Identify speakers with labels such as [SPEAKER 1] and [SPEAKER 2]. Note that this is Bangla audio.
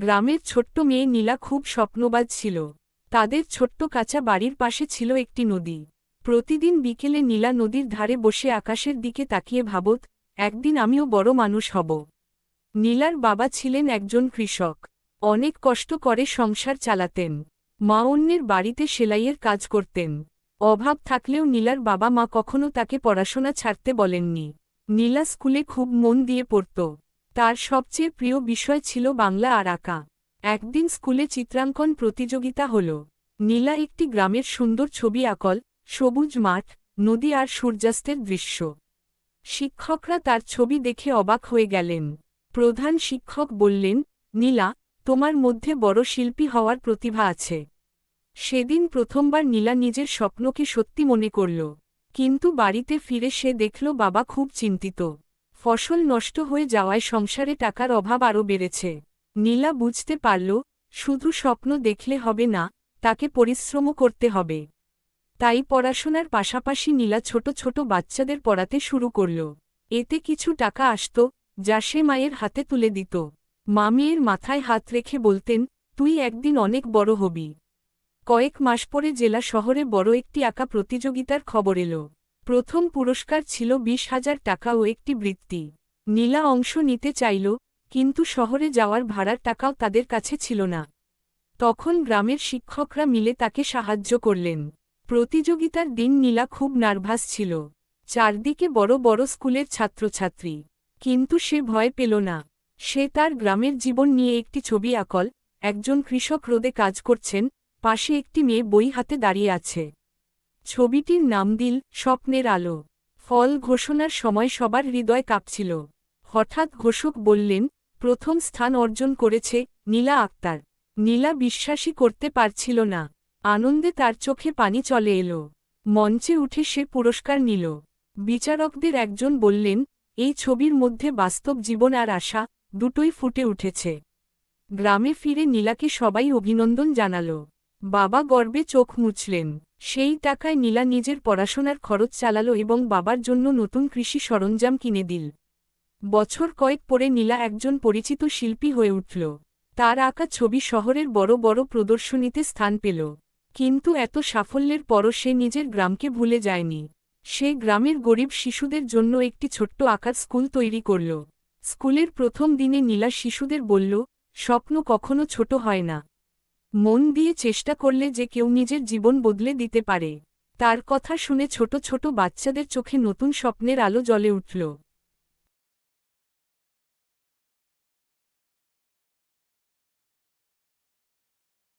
[SPEAKER 1] গ্রামের ছোট্ট মেয়ে নীলা খুব স্বপ্নবাজ ছিল। তাদের ছোট্ট কাঁচা বাড়ির পাশে ছিল একটি নদী। প্রতিদিন বিকেলে নীলা নদীর ধারে বসে আকাশের দিকে তাকিয়ে ভাবত, একদিন আমিও বড় মানুষ হব। নীলার বাবা ছিলেন একজন কৃষক। অনেক কষ্ট করে সংসার চালাতেন। মা অন্যের বাড়িতে সেলাইয়ের কাজ করতেন। অভাব থাকলেও নীলার বাবা মা কখনো তাকে পড়াশোনা ছাড়তে বলেননি। নীলা স্কুলে খুব মন দিয়ে পড়ত। তার সবচেয়ে প্রিয় বিষয় ছিল বাংলা আর আঁকা। একদিন স্কুলে চিত্রাঙ্কন প্রতিযোগিতা হল। নীলা একটি গ্রামের সুন্দর ছবি আঁকল, সবুজ মাঠ, নদী আর সূর্যাস্তের দৃশ্য। শিক্ষকরা তার ছবি দেখে অবাক হয়ে গেলেন। প্রধান শিক্ষক বললেন, নীলা, তোমার মধ্যে বড় শিল্পী হওয়ার প্রতিভা আছে। সেদিন প্রথমবার নীলা নিজের স্বপ্নকে সত্যি মনে করল। কিন্তু বাড়িতে ফিরে সে দেখল বাবা খুব চিন্তিত। ফসল নষ্ট হয়ে যাওয়ায় সংসারে টাকার অভাব আরও বেড়েছে। নীলা বুঝতে পারল, শুধু স্বপ্ন দেখলে হবে না, তাকে পরিশ্রমও করতে হবে। তাই পড়াশোনার পাশাপাশি নীলা ছোট ছোট বাচ্চাদের পড়াতে শুরু করল। এতে কিছু টাকা আসত, যা সে মায়ের হাতে তুলে দিত। মা মেয়ের মাথায় হাত রেখে বলতেন, তুই একদিন অনেক বড় হবি। কয়েক মাস পরে জেলা শহরে বড় একটি আঁকা প্রতিযোগিতার খবর এলো। প্রথম পুরস্কার ছিল 20,000 টাকা ও একটি বৃত্তি। নীলা অংশ নিতে চাইল, কিন্তু শহরে যাওয়ার ভাড়ার টাকাও তাদের কাছে ছিল না। তখন গ্রামের শিক্ষকরা মিলে তাকে সাহায্য করলেন। প্রতিযোগিতার দিন নীলা খুব নার্ভাস ছিল। চারদিকে বড় বড় স্কুলের ছাত্রছাত্রী। কিন্তু সে ভয় পেল না। সে তার গ্রামের জীবন নিয়ে একটি ছবি আঁকল। একজন কৃষক রোদে কাজ করছেন, পাশে একটি মেয়ে বই হাতে দাঁড়িয়ে আছে। ছবিটির নাম দিল, স্বপ্নের আলো। ফল ঘোষণার সময় সবার হৃদয় কাঁপছিল। হঠাৎ ঘোষক বললেন, প্রথম স্থান অর্জন করেছে নীলা আক্তার। নীলা বিশ্বাসই করতে পারছিল না। আনন্দে তার চোখে পানি চলে এলো। মঞ্চে উঠে সে পুরস্কার নিল। বিচারকদের একজন বললেন, এই ছবির মধ্যে বাস্তব জীবন আর আশা, দুটোই ফুটে উঠেছে। গ্রামে ফিরে নীলাকে সবাই অভিনন্দন জানাল। বাবা গর্বে চোখ মুছলেন। সেই টাকায় নীলা নিজের পড়াশোনার খরচ চালাল এবং বাবার জন্য নতুন কৃষি সরঞ্জাম কিনে দিল। বছর কয়েক পরে নীলা একজন পরিচিত শিল্পী হয়ে উঠল। তার আঁকা ছবি শহরের বড় বড় প্রদর্শনীতে স্থান পেল। কিন্তু এত সাফল্যের পরও সে নিজের গ্রামকে ভুলে যায়নি। সে গ্রামের গরিব শিশুদের জন্য একটি ছোট্ট আঁকার স্কুল তৈরি করল। স্কুলের প্রথম দিনে নীলা শিশুদের বলল, স্বপ্ন কখনো ছোট হয় না। মন দিয়ে চেষ্টা করলে যে কেউ নিজের জীবন বদলে দিতে পারে। তার কথা শুনে ছোট ছোট বাচ্চাদের চোখে নতুন স্বপ্নের আলো জ্বলে উঠল।